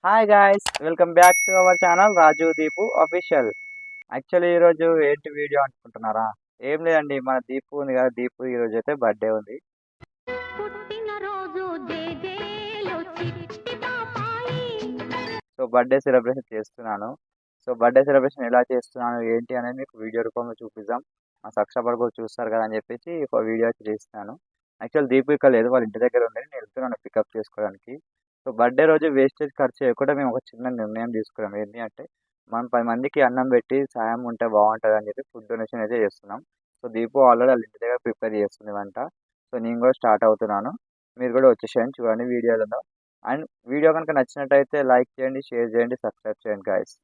Hi guys, welcome back to our channel Raju Deepu official. Actually ఈరోజు ఏంటి video అనుకుంటున్నారా? ఏం లేదండి, మన దీపు ఉంది కదా, దీపు ఈరోజు అయితే బర్త్డే ఉంది. సో బర్త్డే సెలబ్రేషన్ చేస్తున్నాను. సో బర్త్డే సెలబ్రేషన్ ఎలా చేస్తున్నాను ఏంటి అనేది మీకు వీడియో రూపంలో చూపిద్దాం. మా సబ్స్క్రైబర్ కూడా చూస్తారు కదా అని చెప్పేసి ఒక వీడియో అయితే చేస్తున్నాను. యాక్చువల్ దీపు ఇక్కడ లేదు, వాళ్ళ ఇంటి దగ్గర ఉంది, నేను వెళ్తున్నాను పికప్ చేసుకోవడానికి. సో బర్త్డే రోజు వేస్టేజ్ ఖర్చు చేయకుండా మేము ఒక చిన్న నిర్ణయం తీసుకున్నాం. ఏంటి అంటే మనం 10 మందికి అన్నం పెట్టి సాయం ఉంటే బాగుంటుంది అని చెప్పి ఫుడ్ డొనేషన్ అయితే చేస్తున్నాం. సో దీపు ఆల్రెడీ వాళ్ళ ఇంటి దగ్గర ప్రిపేర్ చేస్తుంది వంట. సో నేను కూడా స్టార్ట్ అవుతున్నాను. మీరు కూడా వచ్చేసేయండి, చూడండి వీడియోలో. అండ్ వీడియో కనుక నచ్చినట్టయితే లైక్ చేయండి, షేర్ చేయండి, సబ్స్క్రైబ్ చేయండి గాయస్.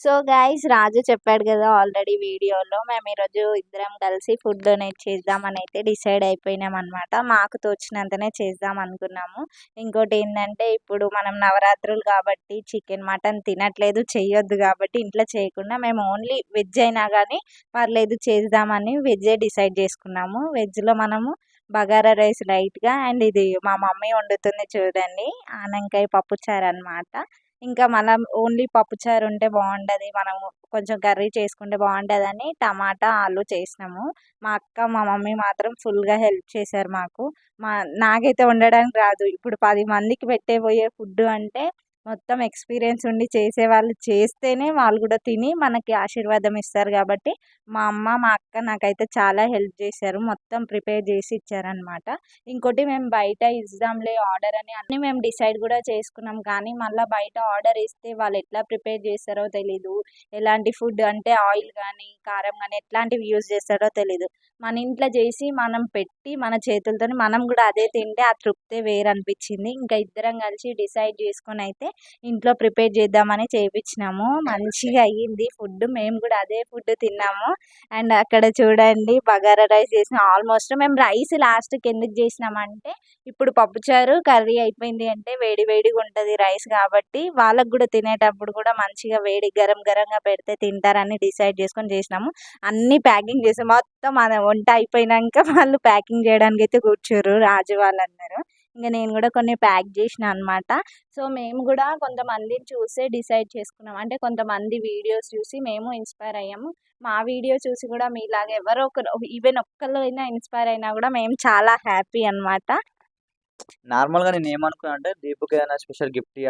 సో గైస్, రాజు చెప్పాడు కదా ఆల్రెడీ వీడియోలో, మేము ఈరోజు ఇద్దరం కలిసి ఫుడ్ డొనేట్ చేద్దామని అయితే డిసైడ్ అయిపోయినాం అనమాట. మాకు తోచినంతనే చేద్దాం అనుకున్నాము. ఇంకోటి ఏంటంటే, ఇప్పుడు మనం నవరాత్రులు కాబట్టి చికెన్ మటన్ తినట్లేదు, చెయ్యొద్దు కాబట్టి ఇంట్లో చేయకుండా మేము ఓన్లీ వెజ్ అయినా కానీ పర్లేదు చేద్దామని వెజ్జే డిసైడ్ చేసుకున్నాము. వెజ్లో మనము బగారా రైస్ లైట్గా, అండ్ ఇది మా మమ్మీ వండుతుంది చూడండి, ఆనంకాయ పప్పుచారు అనమాట. ఇంకా మనం ఓన్లీ పప్పుచారు ఉంటే బాగుండదు, మనము కొంచెం కర్రీ చేసుకుంటే బాగుంటుందని టమాటా ఆలు చేసినాము. మా అక్క మా మమ్మీ మాత్రం ఫుల్గా హెల్ప్ చేశారు మాకు. మా నాకైతే వండడానికి రాదు. ఇప్పుడు 10 మందికి పెట్టబోయే ఫుడ్ అంటే మొత్తం ఎక్స్పీరియన్స్ ఉండి చేసేవాళ్ళు చేస్తేనే వాళ్ళు కూడా తిని మనకి ఆశీర్వాదం ఇస్తారు. కాబట్టి మా అమ్మ మా అక్క నాకైతే చాలా హెల్ప్ చేశారు, మొత్తం ప్రిపేర్ చేసి ఇచ్చారనమాట. ఇంకోటి మేము బయట ఇద్దాంలే ఆర్డర్ అని అన్నీ మేము డిసైడ్ కూడా చేసుకున్నాం. కానీ మళ్ళీ బయట ఆర్డర్ ఇస్తే వాళ్ళు ఎట్లా ప్రిపేర్ చేస్తారో తెలీదు, ఎలాంటి ఫుడ్ అంటే ఆయిల్ కానీ కారం కానీ ఎట్లాంటివి యూజ్ చేస్తారో తెలీదు. మన ఇంట్లో చేసి మనం పెట్టి మన చేతులతో మనం కూడా అదే తింటే ఆ తృప్తే వేరు అనిపించింది. ఇంకా ఇద్దరం కలిసి డిసైడ్ చేసుకొని అయితే ఇంట్లో ప్రిపేర్ చేద్దామని చేయించినాము. మంచిగా అయ్యింది ఫుడ్, మేము కూడా అదే ఫుడ్ తిన్నాము. అండ్ అక్కడ చూడండి బగారా రైస్ చేసిన, ఆల్మోస్ట్ మేము రైస్ లాస్ట్కి ఎందుకు చేసినామంటే, ఇప్పుడు పప్పుచారు కర్రీ అయిపోయింది అంటే వేడి వేడిగా ఉంటుంది రైస్, కాబట్టి వాళ్ళకు కూడా తినేటప్పుడు కూడా మంచిగా వేడి గరం గరంగా పెడితే తింటారని డిసైడ్ చేసుకొని చేసినాము. అన్నీ ప్యాకింగ్ చేసాం, మొత్తం మన వంట అయిపోయినాక వాళ్ళు ప్యాకింగ్ చేయడానికి అయితే కూర్చోరు రాజు వాళ్ళందరూ. ఇంకా నేను కూడా కొన్ని ప్యాక్ చేసిన అనమాట. సో మేము కూడా కొంతమందిని చూసే డిసైడ్ చేసుకున్నాం, అంటే కొంతమంది వీడియోస్ చూసి మేము ఇన్స్పైర్ అయ్యాము. మా వీడియో చూసి కూడా మీలాగా ఎవరో ఒకరు, ఈవెన్ ఒక్కళ్ళైనా ఇన్స్పైర్ అయినా కూడా మేము చాలా హ్యాపీ అనమాట. నార్మల్గా నేను ఏమనుకున్నా అంటే దీపుకి ఏదైనా స్పెషల్ గిఫ్ట్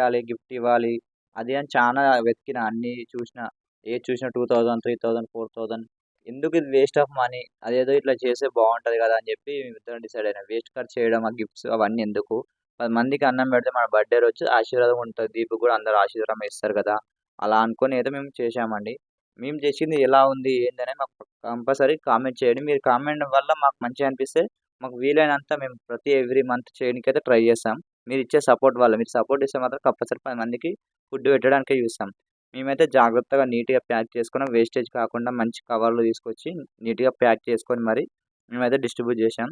ఇవ్వాలి అది అని చాలా వెతికిన, అన్ని చూసిన, ఏది చూసినా 2000, 3000, 4000, ఎందుకు ఇది వేస్ట్ ఆఫ్ మనీ, అదేదో ఇట్లా చేస్తే బాగుంటుంది కదా అని చెప్పి ఇద్దరం డిసైడ్ అయినా. వేస్ట్ ఖర్చు చేయడం, ఆ గిఫ్ట్స్ అవన్నీ ఎందుకు, 10 మందికి అన్నం పెడితే మన బర్త్డే రోజు ఆశీర్వాదం ఉంటుంది, దీపు కూడా అందరు ఆశీర్వాదం ఇస్తారు కదా, అలా అనుకుని అయితే మేము చేసామండి. మేము చేసింది ఎలా ఉంది ఏంటనే మాకు కంపల్సరీ కామెంట్ చేయండి. మీరు కామెంట్ వల్ల మాకు మంచిగా అనిపిస్తే మాకు వీలైనంత మేము ప్రతి ఎవ్రీ మంత్ చేయడానికైతే ట్రై చేస్తాం. మీరు ఇచ్చే సపోర్ట్ వల్ల, మీరు సపోర్ట్ ఇస్తే మాత్రం కంపల్సరీ 10 మందికి ఫుడ్ పెట్టడానికే చూస్తాం. మేమైతే జాగ్రత్తగా నీట్గా ప్యాక్ చేసుకున్నాం, వేస్టేజ్ కాకుండా మంచి కవర్లు తీసుకొచ్చి నీట్గా ప్యాక్ చేసుకొని మరి మేమైతే డిస్ట్రిబ్యూట్ చేసాం.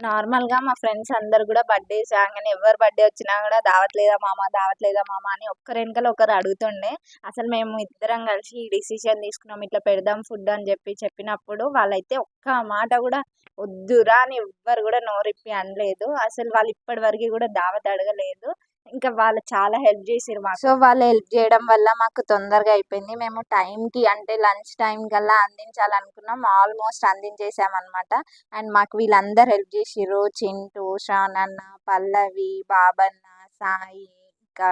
నార్మల్గా మా ఫ్రెండ్స్ అందరు కూడా బర్త్డేస్ రాగానే ఎవరు బర్త్డే వచ్చినా కూడా దావట్లేదా మామ, దావట్లేదా మామ అని ఒక్కరి వెనకాల ఒకరు అడుగుతుండే. అసలు మేము ఇద్దరం కలిసి ఈ డిసిషన్ తీసుకున్నాం, ఇట్లా పెడదాం ఫుడ్ అని చెప్పినప్పుడు వాళ్ళైతే ఒక్క మాట కూడా వద్దురా అని ఎవ్వరు కూడా నోరిప్పి అనలేదు. అసలు వాళ్ళు ఇప్పటి వరకు కూడా దావత్ అడగలేదు. ఇంకా వాళ్ళు చాలా హెల్ప్ చేసారు మాకు. సో వాళ్ళు హెల్ప్ చేయడం వల్ల మాకు తొందరగా అయిపోయింది. మేము టైంకి అంటే లంచ్ టైం కల్లా అందించాలనుకున్నాం, ఆల్మోస్ట్ అందించేసామన్నమాట. అండ్ మాకు వీళ్ళందరూ హెల్ప్ చేసిర్రు, చింటూ, శ్రావణ్, పల్లవి, బాబన్న, సాయి, ఇంకా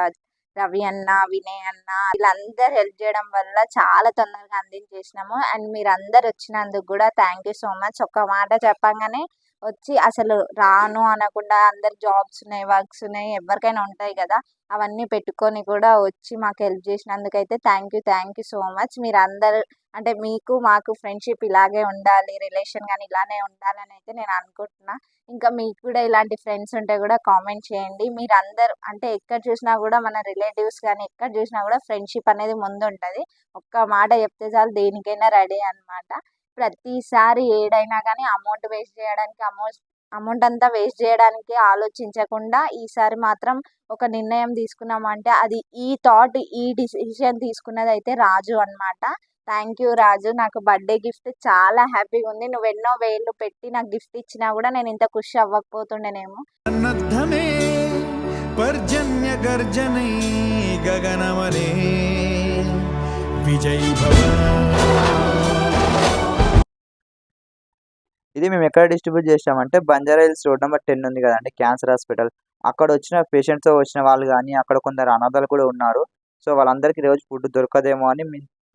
రవి అన్న, వినయ్ అన్న, వీళ్ళందరూ హెల్ప్ చేయడం వల్ల చాలా తొందరగా అందించేసినాము. అండ్ మీరందరు వచ్చినందుకు కూడా థ్యాంక్ యూ సో మచ్. ఒక్క మాట చెప్పంగానే వచ్చి అసలు రాను అనకుండా, అందరు జాబ్స్ ఉన్నాయి, వర్క్స్ ఉన్నాయి, ఎవరికైనా ఉంటాయి కదా, అవన్నీ పెట్టుకొని కూడా వచ్చి మాకు హెల్ప్ చేసినందుకైతే థ్యాంక్ యూ సో మచ్. మీరు అందరు అంటే మీకు మాకు ఫ్రెండ్షిప్ ఇలాగే ఉండాలి, రిలేషన్ కానీ ఇలానే ఉండాలని అయితే నేను అనుకుంటున్నా. ఇంకా మీకు కూడా ఇలాంటి ఫ్రెండ్స్ ఉంటే కూడా కామెంట్ చేయండి. మీరు అందరు అంటే ఎక్కడ చూసినా కూడా మన రిలేటివ్స్ కానీ ఎక్కడ చూసినా కూడా ఫ్రెండ్షిప్ అనేది ముందు ఉంటుంది. ఒక్క మాట చెప్తే చాలు దేనికైనా రెడీ అనమాట. ప్రతిసారి ఏడైనా కానీ అమౌంట్ అంతా వేస్ట్ చేయడానికి ఆలోచించకుండా ఈసారి మాత్రం ఒక నిర్ణయం తీసుకున్నామంటే అది ఈ డిసిషన్ తీసుకున్నది అయితే రాజు అనమాట. థ్యాంక్ యూ రాజు, నాకు బర్త్డే గిఫ్ట్ చాలా హ్యాపీగా ఉంది. నువ్వు ఎన్నో వేలు పెట్టి నాకు గిఫ్ట్ ఇచ్చినా కూడా నేను ఇంత ఖుషి అవ్వకపోతుండేనేమో. పర్జన్య गर्जनै गगनमने विजयी भव। ఇది మేము ఎక్కడ డిస్ట్రిబ్యూట్ చేసామంటే బంజారా హిల్స్ రోడ్ నెంబర్ 10 ఉంది కదండి, క్యాన్సర్ హాస్పిటల్. అక్కడ వచ్చిన పేషెంట్స్తో వచ్చిన వాళ్ళు కానీ అక్కడ కొందరు అనాథలు కూడా ఉన్నారు. సో వాళ్ళందరికీ రోజు ఫుడ్ దొరకదేమో అని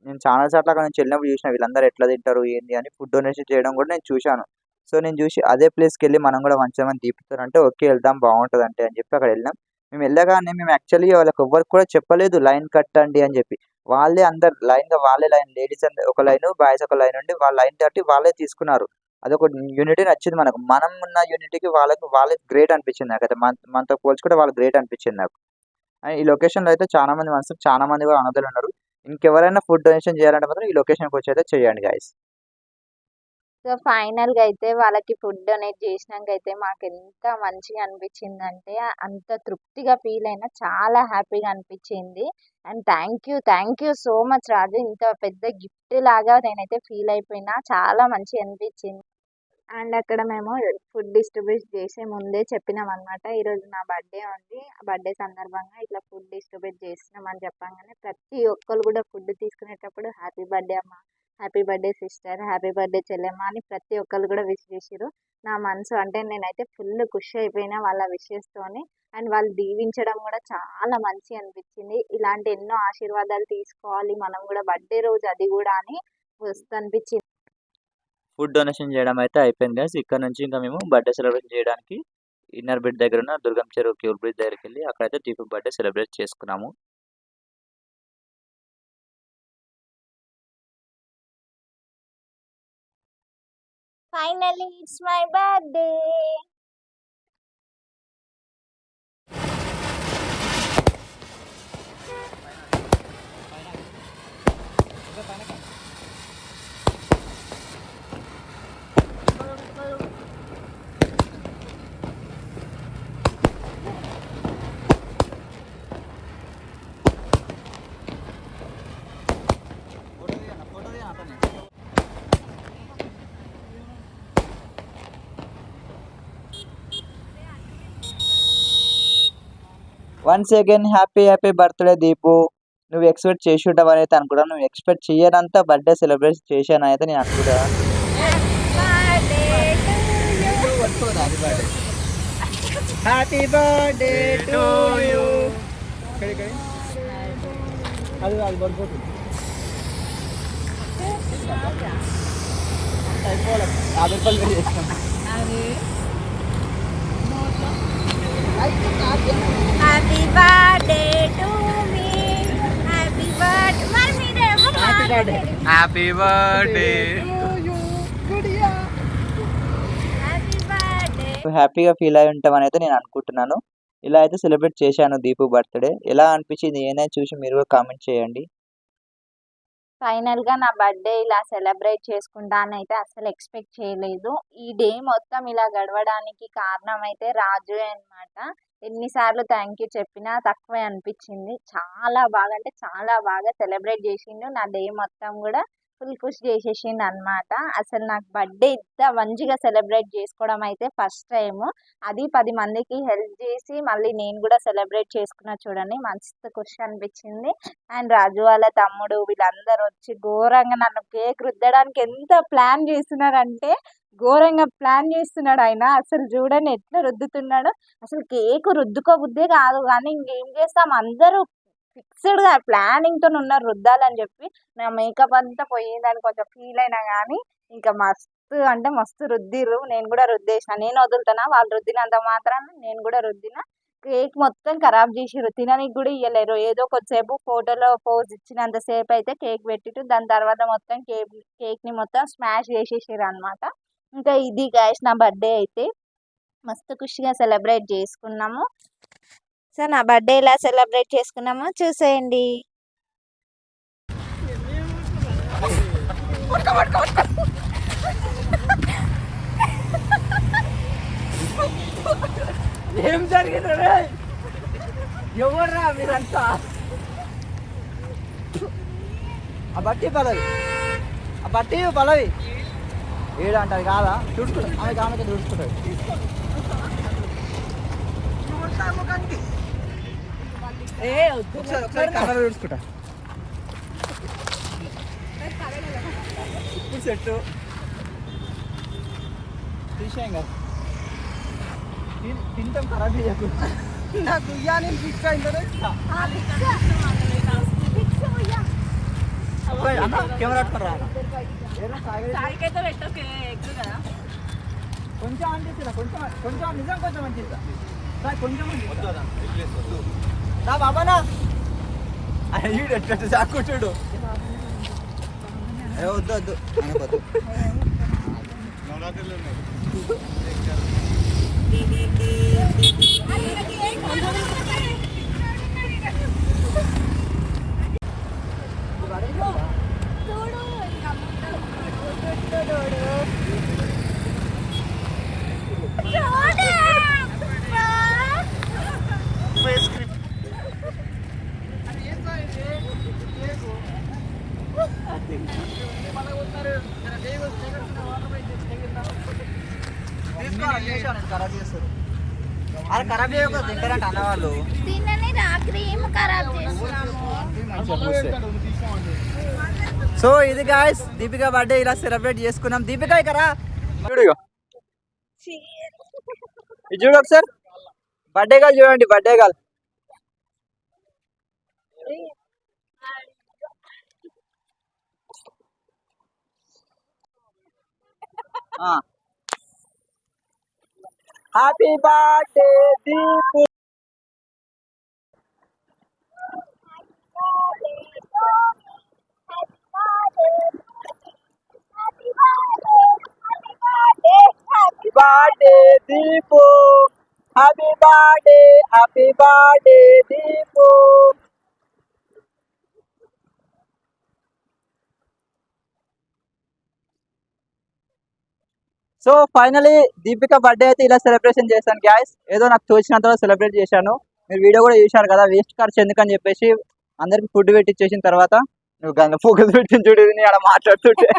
నేను చాలా సార్లు అక్కడ నుంచి వెళ్ళినప్పుడు చూసిన వీళ్ళందరూ ఎట్లా తింటారు ఏంది అని ఫుడ్ డొనేషన్ చేయడం కూడా నేను చూశాను. సో నేను చూసి అదే ప్లేస్కి వెళ్ళి మనం కూడా మంచిగా తీపుతారంటే ఓకే వెళ్దాం బాగుంటుంది అంటే అని చెప్పి అక్కడ వెళ్ళినాం. మేము వెళ్ళగానే మేము యాక్చువల్లీ వాళ్ళకి ఎవ్వరికి కూడా చెప్పలేదు లైన్ కట్టండి అని చెప్పి. వాళ్ళే అందరు వాళ్ళే లైన్, లేడీస్ ఒక లైన్, బాయ్స్ ఒక లైన్ ఉండి వాళ్ళ లైన్ కట్టి వాళ్ళే తీసుకున్నారు. అదొక యూనిటీ నచ్చింది మనకు. మనం ఉన్న యూనిటీకి వాళ్ళకి గ్రేట్ అనిపించింది నాకైతే. మనతో పోల్చుకుంటే వాళ్ళు గ్రేట్ అనిపించింది నాకు. అండ్ ఈ లొకేషన్లో అయితే చాలా మంది మనసు చాలా మంది కూడా అనాథలు ఉన్నారు. ఇంకెవరైనా ఫుడ్ డొనేషన్ చేయాలంటే మాత్రం ఈ లొకేషన్కి వచ్చి అయితే చేయండి గైస్. సో ఫైనల్గా అయితే వాళ్ళకి ఫుడ్ డొనేట్ చేసినాక అయితే మాకు ఎంత మంచిగా అనిపించిందంటే అంత తృప్తిగా ఫీల్ అయినా, చాలా హ్యాపీగా అనిపించింది. And thank you so much Raju. ఇంత పెద్ద గిఫ్ట్ లాగా నేనైతే ఫీల్ అయిపోయినా, చాలా మంచిగా అనిపించింది. అండ్ అక్కడ మేము ఫుడ్ డిస్ట్రిబ్యూట్ చేసే ముందే చెప్పినాం అనమాట, ఈరోజు నా బర్త్డే ఉంది, బర్త్డే సందర్భంగా ఇట్లా ఫుడ్ డిస్ట్రిబ్యూట్ చేస్తున్నాం అని చెప్పంగానే ప్రతి ఒక్కరు కూడా ఫుడ్ తీసుకునేటప్పుడు హ్యాపీ బర్త్డే అమ్మ, happy birthday sister, happy birthday చెల్లెమ్మ అని ప్రతి ఒక్కరు కూడా విష్ చేసిరు. నా మనసు అంటే నేనైతే ఫుల్ ఖుషి అయిపోయినా వాళ్ళ విషెస్తోని. అండ్ వాళ్ళు దీవించడం కూడా చాలా మంచి అనిపించింది. ఇలాంటి ఎన్నో ఆశీర్వాదాలు తీసుకోవాలి మనం కూడా బర్త్డే రోజు, అది కూడా అని వస్తు అనిపించింది. ఫుడ్ డొనేషన్ చేయడం అయితే అయిపోయింది గైస్. ఇక్కడ నుంచి ఇంకా మేము బర్త్డే సెలబ్రేట్ చేయడానికి ఇన్నర్ బ్రిడ్జ్ దగ్గర ఉన్న దుర్గం చెరువు క్యూర్ బ్రిడ్జ్ దగ్గరికి వెళ్ళి అక్కడైతే దీపు బర్త్డే సెలబ్రేట్ చేసుకున్నాము. Finally, it's my birthday. Once again happy birthday Deepu. నువ్వు ఎక్స్పెక్ట్ చేసి ఉంటావు అయితే అనుకుంటా. నువ్వు ఎక్స్పెక్ట్ చేయనంత బర్త్డే సెలబ్రేట్ చేశాను అయితే నేను అనుకుంటా. Happy birthday to you. అది పడిపోతుంది. Happy birthday to me. Happy birthday. మరి మీరేమో హ్యాపీ బర్త్డే. Happy birthday. హ్యాపీగా ఫీల్ అయి ఉంటామని అయితే నేను అనుకుంటున్నాను. ఇలా అయితే సెలబ్రేట్ చేశాను దీపు బర్త్డే. ఎలా అనిపించింది ఏదైనా చూసి మీరు కూడా కామెంట్ చేయండి. ఫైనల్గా నా బర్త్డే ఇలా సెలబ్రేట్ చేసుకుంటానైతే అసలు ఎక్స్పెక్ట్ చేయలేదు. ఈ డే మొత్తం ఇలా గడవడానికి కారణం అయితే రాజు అన్నమాట. ఎన్నిసార్లు థ్యాంక్ యూ చెప్పినా తక్కువే అనిపించింది. చాలా బాగా అంటే చాలా బాగా సెలబ్రేట్ చేసిండు. నా డే మొత్తం కూడా ఫుల్ ఖుషి చేసేసిండు అనమాట. అసలు నాకు బర్త్డే ఇంత మంచిగా సెలబ్రేట్ చేసుకోవడం అయితే ఫస్ట్ టైం. అది 10 మందికి హెల్ప్ చేసి మళ్ళీ నేను కూడా సెలబ్రేట్ చేసుకున్నా చూడండి, మస్తు ఖుషి అనిపించింది. అండ్ రాజు వాళ్ళ తమ్ముడు వీళ్ళందరూ వచ్చి ఘోరంగా నన్ను కేక్ రుద్దడానికి ఎంత ప్లాన్ చేస్తున్నారంటే ఘోరంగా ప్లాన్ చేస్తున్నాడు ఆయన. అసలు చూడండి ఎట్లా రుద్దుతున్నాడు. అసలు కేక్ రుద్దుకోబుద్దే కాదు, కానీ ఇంకేం చేస్తాం, అందరూ ఫిక్స్డ్గా ప్లానింగ్తో ఉన్నారు రుద్దాలని చెప్పి. నా మేకప్ అంతా పోయేదని కొంచెం ఫీల్ అయినా కానీ ఇంకా మస్తు అంటే మస్తు రుద్దిర్రు. నేను కూడా రుద్దేసిన. నేను వదులుతానా, వాళ్ళు రుద్దినంత మాత్రాన నేను కూడా రుద్దిన. కేక్ మొత్తం ఖరాబ్ చేసిర్రు, తినడానికి కూడా ఇవ్వలేరు. ఏదో కొద్దిసేపు ఫోటోలో పోజ్ ఇచ్చినంతసేపు అయితే కేక్ పెట్టిట్టు, దాని తర్వాత మొత్తం కేక్ని మొత్తం స్మాష్ చేసేసారు అనమాట. ఇంకా ఇది గైస్ నా బర్త్డే అయితే మస్తు ఖుషిగా సెలబ్రేట్ చేసుకున్నాము. సో నా బర్త్డే ఎలా సెలబ్రేట్ చేసుకున్నామో చూసేయండి. ఏం జరిగింది? ఎవర్రా మీరంతా? ఆ బట్టి పలవి ఏడంటారు కాదా? తుడుచుకుంటాడు ఆమెకి తుడుచుకుంటాడు. ఒకసారి కలర్ చూసుకుంటా ఇప్పుడు సెట్ తీసేయం కదా తింటాం ఖరాబ్ చేయకు నాకు ఇయ్యాలి ఫిక్స్ అయిందో అన్న కెమెరా పట్టుకురా కొంచెం అనిపిస్తుందా కొంచెం నిజం కొంచెం అనిపిస్తా కొంచెం నా బాబానా ఈడు ఎట్లా చాకుంటాడు వద్దు వద్దు అనుకోద్దు ఖరాబ్ చేస్తారు అది ఖరాబ్ చేయక తింటారంట అన్నవాళ్ళు సో ఇది గాయస్ దీపిక బర్త్డే ఇలా సెలబ్రేట్ చేసుకున్నాం దీపిక ఇకరా చూడు ఇది చూడు ఒకసారి బర్త్డే గాల్ చూడండి birthday girl happy birthday Deepu happy birthday Deepu happy birthday Deepu so finally Deepika birthday అయితే ఇలా సెలబ్రేషన్ చేశాను గ్యాస్ ఏదో నాకు తోచినంత సెలబ్రేట్ చేశాను మీరు వీడియో కూడా చూశారు కదా వేస్ట్ ఖర్చు ఎందుకని చెప్పేసి అందరికి ఫుడ్ పెట్టించేసిన తర్వాత నువ్వు గంగ ఫోకస్ పెట్టిన చూడు అలా మాట్లాడుతుంటే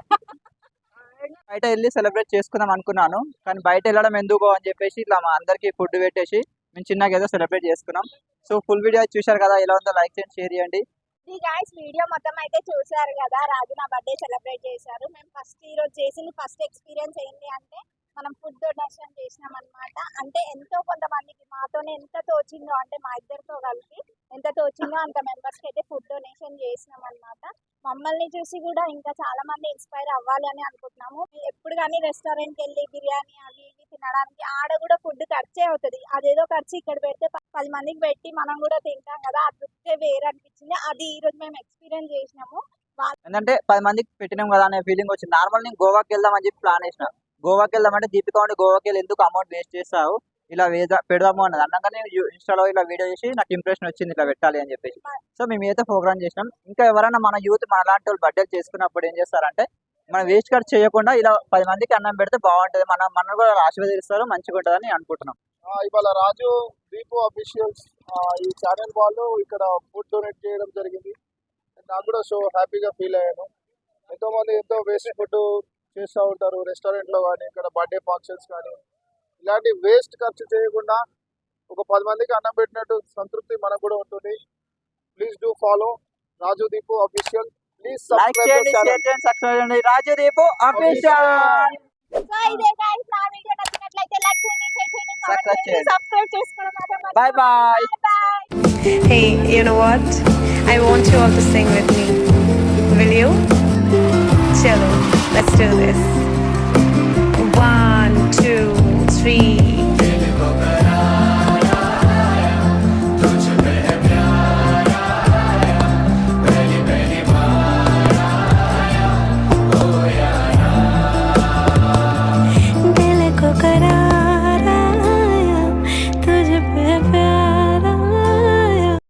బయట వెళ్ళి సెలబ్రేట్ చేసుకుందాం అనుకున్నాను కానీ బయట వెళ్ళడం ఎందుకు అని చెప్పేసి ఇట్లా మా అందరికి ఫుడ్ పెట్టేసి మేము చిన్నగా ఏదో సెలబ్రేట్ చేసుకున్నాం సో ఫుల్ వీడియో చూశారు కదా ఎలా ఉందో లైక్ చేయండి షేర్ చేయండి వీడియో మొత్తం అయితే చూసారు కదా రాజు నా బర్త్డే సెలబ్రేట్ చేశారు మేము ఈ రోజు చేసింది ఫస్ట్ ఎక్స్పీరియన్స్ ఏంటి అంటే మనం ఫుడ్ డొనేషన్ చేసినాం అనమాట అంటే ఎంతో కొంతమందికి మాతోనే ఎంత తోచిందో అంటే మా ఇద్దరితో కలిపి ఎంత తోచిందో అంత మెంబర్స్ కి అయితే ఫుడ్ డొనేషన్ చేసినాం అనమాట మమ్మల్ని చూసి కూడా ఇంకా చాలా మంది ఇన్స్పైర్ అవ్వాలి అని అనుకుంటున్నాము ఎప్పుడు కానీ రెస్టారెంట్కి వెళ్ళి బిర్యానీ అవి ఇవి తినడానికి ఆడ కూడా ఫుడ్ ఖర్చే అవుతుంది అదేదో ఖర్చు ఇక్కడ పెడితే 10 మందికి పెట్టి మనం కూడా తింటాం కదా ఆ తృప్తే వేరే అనిపించింది అది ఈ రోజు మేము ఎక్స్పీరియన్స్ చేసినాము ఏంటంటే 10 మందికి పెట్టినాం కదా అనే ఫీలింగ్ వచ్చింది నార్మల్ నేను గోవాకి వెళ్దాం అని చెప్పి ప్లాన్ వేసిన గోవాకి వెళ్దామంటే దీపిక ఉండి గోవాకి వెళ్ళి ఎందుకు అమౌంట్ వేస్ట్ చేస్తావు ఇలా పెడదాము అన్నది అన్నగానే ఇన్స్టాలో ఇలా వీడియో చేసి నాకు ఇంప్రెషన్ వచ్చింది ఇలా పెట్టాలి అని చెప్పేసి సో మేము అయితే ప్రోగ్రామ్ చేసినాం ఇంకా ఎవరైనా మన యూత్ మన లాంటి వాళ్ళు బర్త్డే చేసుకున్నప్పుడు ఏం చేస్తారంటే మనం వేస్ట్ ఖర్చు చేయకుండా ఇలా 10 మందికి అన్నం పెడితే బాగుంటుంది మనం కూడా ఆశీర్వదిస్తారు మంచిగా ఉంటుందని అనుకుంటున్నాం ఇవాళ రాజు దీపు అఫీషియల్స్ ఈ ఛానల్ వాళ్ళు ఇక్కడ ఫుడ్ డొనేట్ చేయడం జరిగింది నాకు కూడా సో హ్యాపీగా ఫీల్ అయ్యాను ఎంతో మంది ఎంతో వేస్ట్ ఫుడ్ చేస్తూ ఉంటారు రెస్టారెంట్లో కానీ ఇక్కడ బర్త్డే ఫంక్షన్స్ కానీ ఇలాంటి వేస్ట్ ఖర్చు చేయకుండా ఒక 10 మందికి అన్నం పెట్టినట్టు సంతృప్తి మనకు కూడా ఉంటుంది please do follow Raju Deepu official please like చేయండి షేర్ చేయండి సబ్స్క్రైబ్ చేయండి రాజు దీపు అఫీషియల్ సో ఇదే గైస్ నా వీడియో నచ్చినట్లయితే లైక్ చేయండి షేర్ చేయండి కామెంట్ చేయండి సబ్స్క్రైబ్ చేసుకోవడం మాత్రం by by Hey, you know what? I want you all to sing with me. Will you? Chalo, let's do this.